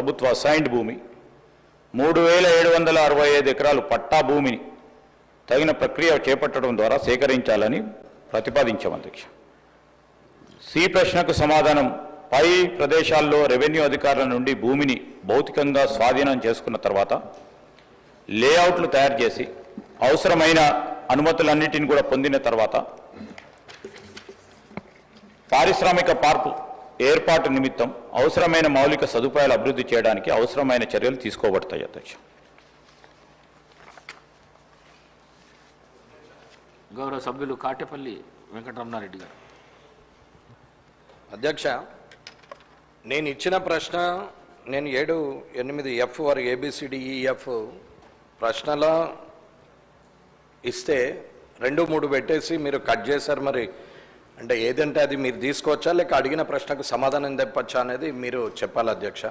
ప్రభుత్వ అసైన్డ్ భూమి 3765 ఎకరాలు పట్టా భూమిని తగిన ప్రక్రియ చేపట్టడం ద్వారా సేకరించాలని ప్రతిపాదించాం అధ్యక్ష. సి ప్రశ్నకు సమాధానం, పై ప్రదేశాల్లో రెవెన్యూ అధికారుల నుండి భూమిని భౌతికంగా స్వాధీనం చేసుకున్న తర్వాత లేఅవుట్లు తయారు చేసి అవసరమైన అనుమతులన్నిటిని కూడా పొందిన తర్వాత పారిశ్రామిక పార్కు ఏర్పాటు నిమిత్తం అవసరమైన మౌలిక సదుపాయాలు అభివృద్ధి చేయడానికి అవసరమైన చర్యలు తీసుకోబడతాయి అధ్యక్ష. గౌరవ సభ్యులు కాటేపల్లి వెంకటరమణారెడ్డి గారు. అధ్యక్ష, నేను ఇచ్చిన ప్రశ్న నేను 7, 8 ఎఫ్ వారు ABCDEF ప్రశ్నలో ఇస్తే 2, 3 పెట్టేసి మీరు కట్ చేశారు. మరి అంటే ఏదంటే అది మీరు తీసుకోవచ్చా లేక అడిగిన ప్రశ్నకు సమాధానం తెప్పచ్చా అనేది మీరు చెప్పాలి అధ్యక్ష.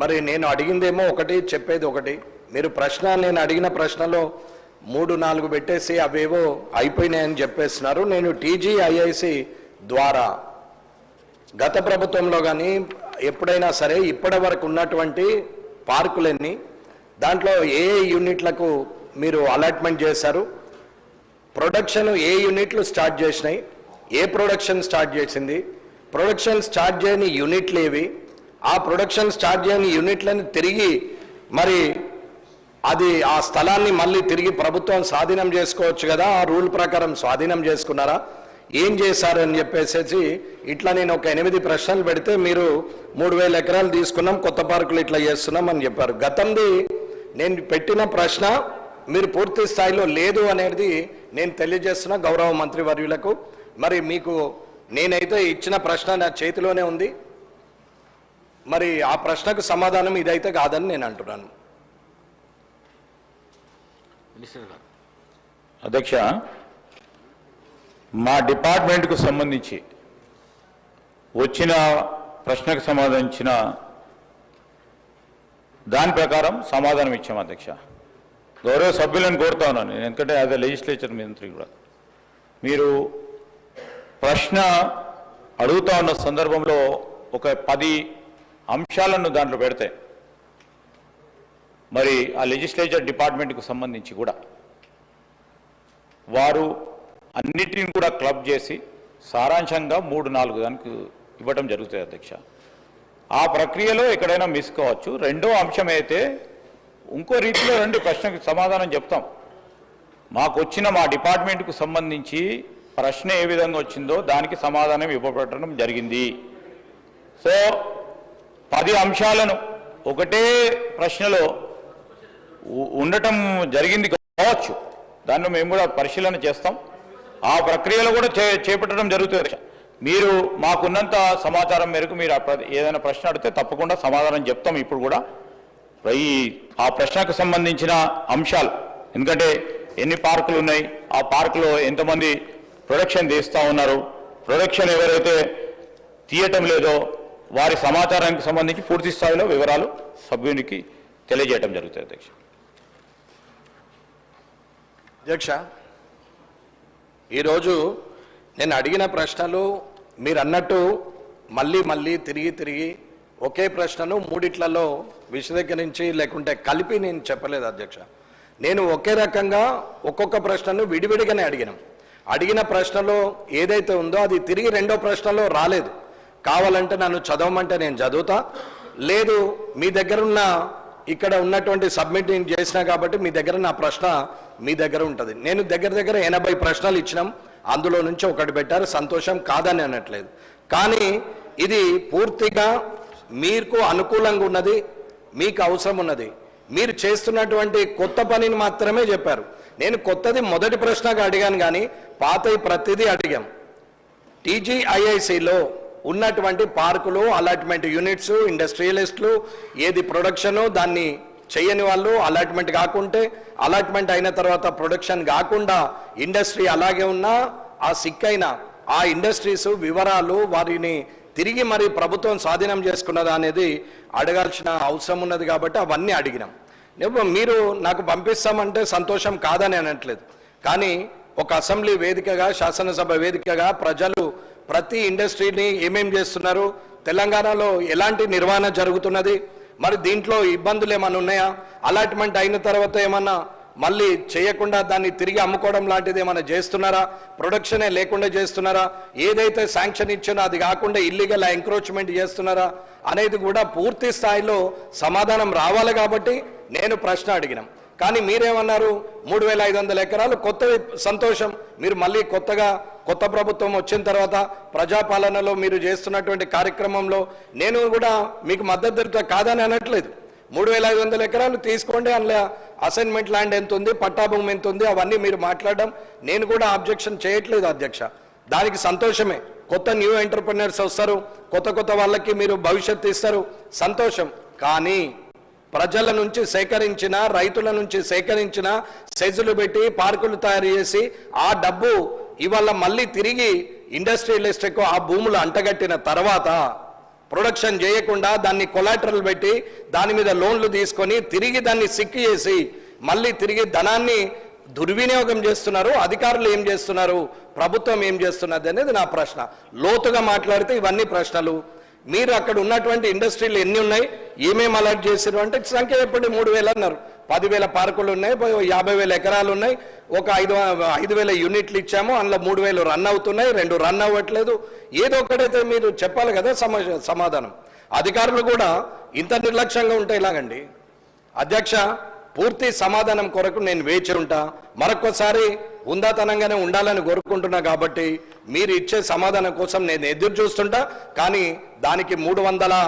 మరి నేను అడిగిందేమో ఒకటి, చెప్పేది ఒకటి. మీరు ప్రశ్న నేను అడిగిన ప్రశ్నలో 3, 4 పెట్టేసి అవేవో అయిపోయినాయని చెప్పేస్తున్నారు. నేను TGIIC ద్వారా గత ప్రభుత్వంలో కానీ ఎప్పుడైనా సరే ఇప్పటి వరకు ఉన్నటువంటి పార్కులన్నీ దాంట్లో ఏ యూనిట్లకు మీరు అలాట్మెంట్ చేశారు, ప్రొడక్షన్ ఏ యూనిట్లు స్టార్ట్ చేసినాయి, ఏ ప్రొడక్షన్ స్టార్ట్ చేసింది, ప్రొడక్షన్ స్టార్ట్ చేయని యూనిట్లు ఏవి, ఆ ప్రొడక్షన్ స్టార్ట్ చేయని యూనిట్లను తిరిగి మరి అది ఆ స్థలాన్ని మళ్ళీ తిరిగి ప్రభుత్వం స్వాధీనం చేసుకోవచ్చు కదా, ఆ రూల్ ప్రకారం స్వాధీనం చేసుకున్నారా, ఏం చేశారని చెప్పేసి ఇట్లా నేను ఒక 8 ప్రశ్నలు పెడితే మీరు 3000 ఎకరాలు తీసుకున్నాం, కొత్త పార్కులు ఇట్లా చేస్తున్నాం అని చెప్పారు. గతంది నేను పెట్టిన ప్రశ్న మీరు పూర్తి స్థాయిలో లేదు అనేది నేను తెలియజేస్తున్నా గౌరవ మంత్రివర్యులకు. మరి మీకు నేనైతే ఇచ్చిన ప్రశ్న నా చేతిలోనే ఉంది. మరి ఆ ప్రశ్నకు సమాధానం ఇదైతే కాదని నేను అంటున్నాను. అధ్యక్ష, మా డిపార్ట్మెంట్కు సంబంధించి వచ్చిన ప్రశ్నకు సంబంధించిన దాని ప్రకారం సమాధానం ఇచ్చాం అధ్యక్ష. గౌరవ సభ్యులను కోరుతా ఉన్నాను నేను, ఎందుకంటే యాజ్ ఎ లెజిస్లేచర్ మంత్రి కూడా మీరు ప్రశ్న అడుగుతా ఉన్న సందర్భంలో ఒక 10 అంశాలను దాంట్లో పెడితే మరి ఆ లెజిస్లేచర్ డిపార్ట్మెంట్కు సంబంధించి కూడా వారు అన్నిటిని కూడా క్లబ్ చేసి సారాంశంగా 3-4 దానికి ఇవ్వడం జరుగుతుంది అధ్యక్ష. ఆ ప్రక్రియలో ఎక్కడైనా మిస్ కావచ్చు. రెండో అంశం అయితే ఇంకో రీతిలో 2 ప్రశ్నకు సమాధానం చెప్తాం. మాకు వచ్చిన మా డిపార్ట్మెంట్కు సంబంధించి ప్రశ్న ఏ విధంగా వచ్చిందో దానికి సమాధానం ఇవ్వబడటం జరిగింది. సో 10 అంశాలను ఒకటే ప్రశ్నలో ఉండటం జరిగింది కావచ్చు, దాన్ని మేము కూడా పరిశీలన చేస్తాం. ఆ ప్రక్రియలో కూడా చేపట్టడం జరుగుతుంది. మీరు మాకున్నంత సమాచారం మేరకు మీరు ఏదైనా ప్రశ్న అడిగితే తప్పకుండా సమాధానం చెప్తాం. ఇప్పుడు కూడా ఆ ప్రశ్నకు సంబంధించిన అంశాలు, ఎందుకంటే ఎన్ని పార్కులు ఉన్నాయి, ఆ పార్కులో ఎంతమంది ప్రొడక్షన్ తీస్తూ ఉన్నారు, ప్రొడక్షన్ ఎవరైతే తీయటం లేదో వారి సమాచారానికి సంబంధించి పూర్తి స్థాయిలో వివరాలు సభ్యునికి తెలియజేయడం జరుగుతుంది అధ్యక్ష. అధ్యక్ష, ఈరోజు నేను అడిగిన ప్రశ్నలు మీరు అన్నట్టు మళ్ళీ తిరిగి ఒకే ప్రశ్నను 3 విశదీకరించి లేకుంటే కలిపి నేను చెప్పలేదు అధ్యక్ష. నేను ఒకే రకంగా ఒక్కొక్క ప్రశ్నను విడివిడిగానే అడిగిన ప్రశ్నలో ఏదైతే ఉందో అది తిరిగి రెండో ప్రశ్నలో రాలేదు. కావాలంటే నన్ను చదవమంటే నేను చదువుతా, లేదు మీ దగ్గర ఉన్న ఇక్కడ ఉన్నటువంటి సబ్మిట్ నేను చేసినా కాబట్టి మీ దగ్గర నా ప్రశ్న మీ దగ్గర ఉంటుంది. నేను దగ్గర 80 ప్రశ్నలు ఇచ్చినాం, అందులో నుంచి ఒకటి పెట్టారు, సంతోషం, కాదని అనట్లేదు. కానీ ఇది పూర్తిగా మీకు అనుకూలంగా ఉన్నది, మీకు అవసరం ఉన్నది, మీరు చేస్తున్నటువంటి కొత్త పనిని మాత్రమే చెప్పారు. నేను కొత్తది మొదటి ప్రశ్నగా అడిగాను కానీ పాతవి ప్రతిదీ అడిగాం. TGIICలో ఉన్నటువంటి పార్కులు, అలాట్మెంట్ యూనిట్స్, ఇండస్ట్రియలిస్టులు, ఏది ప్రొడక్షను దాన్ని చేయని వాళ్ళు, అలాట్మెంట్ కాకుంటే అలాట్మెంట్ అయిన తర్వాత ప్రొడక్షన్ కాకుండా ఇండస్ట్రీ అలాగే ఉన్నా ఆ సిక్కైన ఆ ఇండస్ట్రీస్ వివరాలు వారిని తిరిగి మరి ప్రభుత్వం స్వాధీనం చేసుకున్నదా అనేది అడగాల్సిన అవసరం ఉన్నది. కాబట్టి అవన్నీ అడిగినాం. మీరు నాకు పంపిస్తామంటే సంతోషం, కాదని అనట్లేదు. కానీ ఒక అసెంబ్లీ వేదికగా, శాసనసభ వేదికగా ప్రజలు ప్రతి ఇండస్ట్రీని ఏమేం చేస్తున్నారు, తెలంగాణలో ఎలాంటి నిర్వహణ జరుగుతున్నది, మరి దీంట్లో ఇబ్బందులు ఏమైనా ఉన్నాయా? అలాట్మెంట్ అయిన తర్వాత ఏమన్నా మళ్ళీ చేయకుండా దాన్ని తిరిగి అమ్ముకోవడం లాంటిది ఏమైనా చేస్తున్నారా? ప్రొడక్షనే లేకుండా చేస్తున్నారా? ఏదైతే శాంక్షన్ ఇచ్చానో అది కాకుండా ఇల్లీగల్ ఎంక్రోచ్మెంట్ చేస్తున్నారా అనేది కూడా పూర్తి స్థాయిలో సమాధానం రావాలి. కాబట్టి నేను ప్రశ్న అడిగినాం. కానీ మీరేమన్నారు? 3,500 ఎకరాలు కొత్త సంతోషం. మీరు మళ్ళీ కొత్త ప్రభుత్వం వచ్చిన తర్వాత ప్రజాపాలనలో మీరు చేస్తున్నటువంటి కార్యక్రమంలో నేను కూడా మీకు మద్దతు కాదని అనట్లేదు. 3,500 ఎకరాలు తీసుకోండి, అందులో అసైన్మెంట్ ల్యాండ్ ఎంత ఉంది, పట్టాభూమి ఎంత ఉంది, అవన్నీ మీరు మాట్లాడడం నేను కూడా ఆబ్జెక్షన్ చేయట్లేదు అధ్యక్ష. దానికి సంతోషమే. కొత్త న్యూ ఎంటర్ప్రెన్యూర్స్ వస్తారు, కొత్త వాళ్ళకి మీరు భవిష్యత్తు ఇస్తారు, సంతోషం. కానీ ప్రజల నుంచి సేకరించిన, రైతుల నుంచి సేకరించిన సెజులు పెట్టి పార్కులు తయారు చేసి ఆ డబ్బు ఇవాళ మళ్ళీ తిరిగి ఇండస్ట్రియలిస్ట్కు ఆ భూములు అంటగట్టిన తర్వాత ప్రొడక్షన్ చేయకుండా దాన్ని కొలాటరల్ పెట్టి దాని మీద లోన్లు తీసుకొని తిరిగి దాన్ని సిక్కు చేసి మళ్ళీ తిరిగి ధనాన్ని దుర్వినియోగం చేస్తున్నారు. అధికారులు ఏం చేస్తున్నారు, ప్రభుత్వం ఏం చేస్తున్నది అనేది నా ప్రశ్న. లోతుగా మాట్లాడితే ఇవన్నీ ప్రశ్నలు. మీరు అక్కడ ఉన్నటువంటి ఇండస్ట్రీలు ఎన్ని ఉన్నాయి, ఏమేమి అలర్ట్ చేశారు అంటే సంఖ్య చెప్పండి. 3,000 అన్నారు. 10,000 పార్కులు ఉన్నాయి, 50,000 ఎకరాలు ఉన్నాయి, ఒక 5,000 యూనిట్లు ఇచ్చాము, అందులో 3,000 రన్ అవుతున్నాయి, 2 రన్ అవ్వట్లేదు. ఏదో ఒకటైతే మీరు చెప్పాలి కదా సమాధానం. అధికారులు కూడా ఇంత నిర్లక్ష్యంగా ఉంటే ఇలాగండి అధ్యక్ష. పూర్తి సమాధానం కొరకు నేను వేచి ఉంటా. మరొకసారి హుందాతనంగానే ఉండాలని కోరుకుంటున్నా. కాబట్టి మీరు ఇచ్చే సమాధానం కోసం నేను ఎదురు చూస్తుంటా. కానీ దానికి 300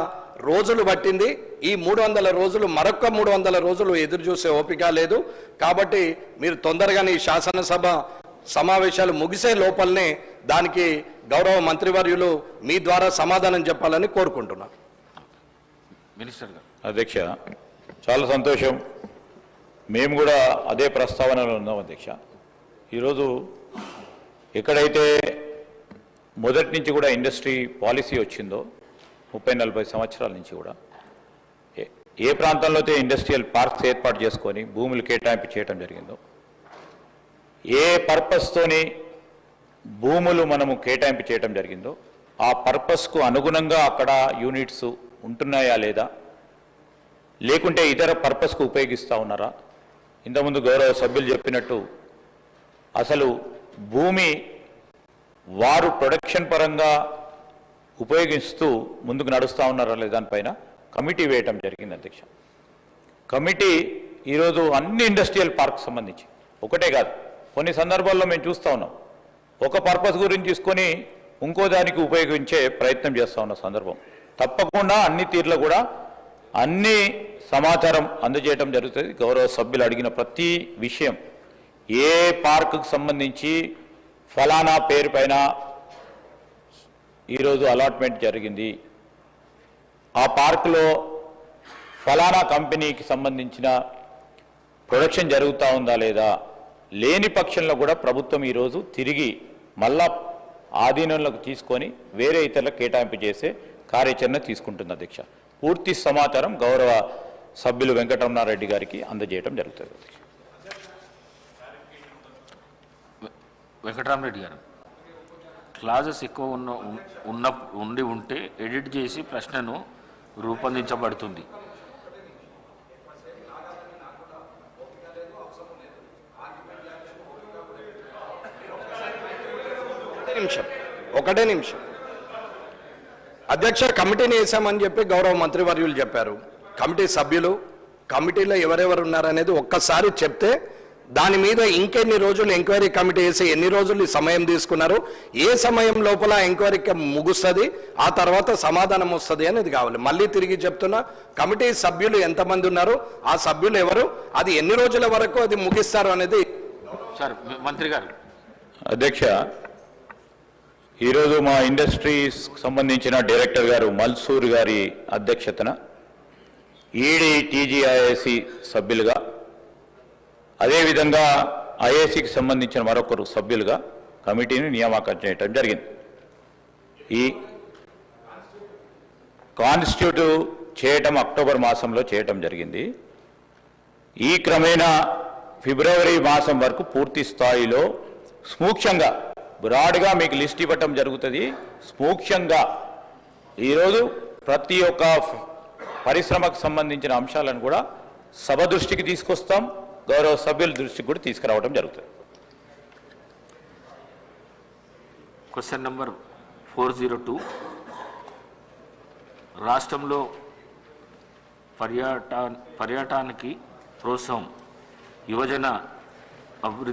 రోజులు పట్టింది. ఈ 300 రోజులు మరొక 300 రోజులు ఎదురు చూసే ఓపిక లేదు. కాబట్టి మీరు తొందరగానే ఈ శాసనసభ సమావేశాలు ముగిసే లోపలనే దానికి గౌరవ మంత్రివర్యులు మీ ద్వారా సమాధానం చెప్పాలని కోరుకుంటున్నాను. మినిస్టర్ గారు. అధ్యక్ష, చాలా సంతోషం. మేము కూడా అదే ప్రస్తావనలో ఉన్నాం అధ్యక్ష. ఈరోజు ఎక్కడైతే మొదటి నుంచి కూడా ఇండస్ట్రీ పాలసీ వచ్చిందో 30-40 సంవత్సరాల నుంచి కూడా ఏ ప్రాంతంలో అయితే ఇండస్ట్రియల్ పార్క్స్ ఏర్పాటు చేసుకొని భూములు కేటాయింపు చేయడం జరిగిందో, ఏ పర్పస్తోని భూములు మనము కేటాయింపు చేయడం జరిగిందో ఆ పర్పస్కు అనుగుణంగా అక్కడ యూనిట్స్ ఉంటున్నాయా లేదా, లేకుంటే ఇతర పర్పస్కు ఉపయోగిస్తూ ఉన్నారా? ఇంతకుముందు గౌరవ సభ్యులు చెప్పినట్టు అసలు భూమి వారు ప్రొడక్షన్ పరంగా ఉపయోగిస్తూ ముందుకు నడుస్తూ ఉన్నారా లేదా దానిపైన కమిటీ వేయటం జరిగింది అధ్యక్ష. కమిటీ ఈరోజు అన్ని ఇండస్ట్రియల్ పార్క్ సంబంధించి ఒకటే కాదు, కొన్ని సందర్భాల్లో మేము చూస్తూ ఉన్నాం ఒక పర్పస్ గురించి తీసుకొని ఇంకో దానికి ఉపయోగించే ప్రయత్నం చేస్తూ ఉన్న సందర్భం. తప్పకుండా అన్ని తీర్లు కూడా అన్ని సమాచారం అందజేయడం జరుగుతుంది. గౌరవ సభ్యులు అడిగిన ప్రతి విషయం, ఏ పార్కుకు సంబంధించి ఫలానా పేరు పైన ఈరోజు అలాట్మెంట్ జరిగింది, ఆ పార్కులో ఫలానా కంపెనీకి సంబంధించిన ప్రొడక్షన్ జరుగుతూ ఉందా లేదా, లేని పక్షంలో కూడా ప్రభుత్వం ఈరోజు తిరిగి మళ్ళా ఆధీనంలోకి తీసుకొని వేరే ఇతరులకు కేటాయింపు చేసే కార్యాచరణ తీసుకుంటుంది అధ్యక్ష. పూర్తి సమాచారం గౌరవ సభ్యులు వెంకటరమణారెడ్డి గారికి అందజేయడం జరుగుతుంది. వెంకటరామరెడ్డి గారు, క్లాజెస్ ఎక్కువ ఉండి ఉంటే ఎడిట్ చేసి ప్రశ్నను రూపొందించబడుతుంది. ఒకటే నిమిషం అధ్యక్ష. కమిటీని వేసామని చెప్పి గౌరవ మంత్రివర్యులు చెప్పారు. కమిటీ సభ్యులు, కమిటీలో ఎవరెవరు ఉన్నారనేది ఒక్కసారి చెప్తే దాని మీద ఇంకెన్ని రోజులు ఎంక్వైరీ కమిటీ వేసి ఎన్ని రోజులు సమయం తీసుకున్నారు, ఏ సమయం లోపల ఎంక్వైరీకి ముగుస్తుంది, ఆ తర్వాత సమాధానం వస్తుంది అనేది కావాలి. మళ్ళీ తిరిగి చెప్తున్నా, కమిటీ సభ్యులు ఎంతమంది ఉన్నారు, ఆ సభ్యులు ఎవరు, అది ఎన్ని రోజుల వరకు అది ముగిస్తారు అనేది. సార్ మంత్రి గారు. అధ్యక్ష, ఈరోజు మా ఇండస్ట్రీస్ సంబంధించిన డైరెక్టర్ గారు మల్సూర్ గారి అధ్యక్షతన ఈడీ టీజీఐఏసీ సభ్యులుగా, అదేవిధంగా ఐఏసీకి సంబంధించిన మరొకరు సభ్యులుగా కమిటీని నియామకం చేయడం జరిగింది. ఈ కాన్స్టిట్యూట్ చేయటం అక్టోబర్ మాసంలో చేయటం జరిగింది. ఈ క్రమేణా ఫిబ్రవరి మాసం వరకు పూర్తి స్థాయిలో సూక్ష్మంగా బ్రాడ్గా మీకు లిస్ట్ ఇవ్వటం జరుగుతుంది. సూక్ష్మంగా ఈరోజు ప్రతి ఒక్క పరిశ్రమకు సంబంధించిన అంశాలను కూడా సభ దృష్టికి తీసుకొస్తాం, గౌరవ సభ్యుల దృష్టికి కూడా తీసుకురావడం జరుగుతుంది. Question number 402. రాష్ట్రంలో పర్యాటకానికి ప్రోత్సాహం యువజన అభివృద్ధి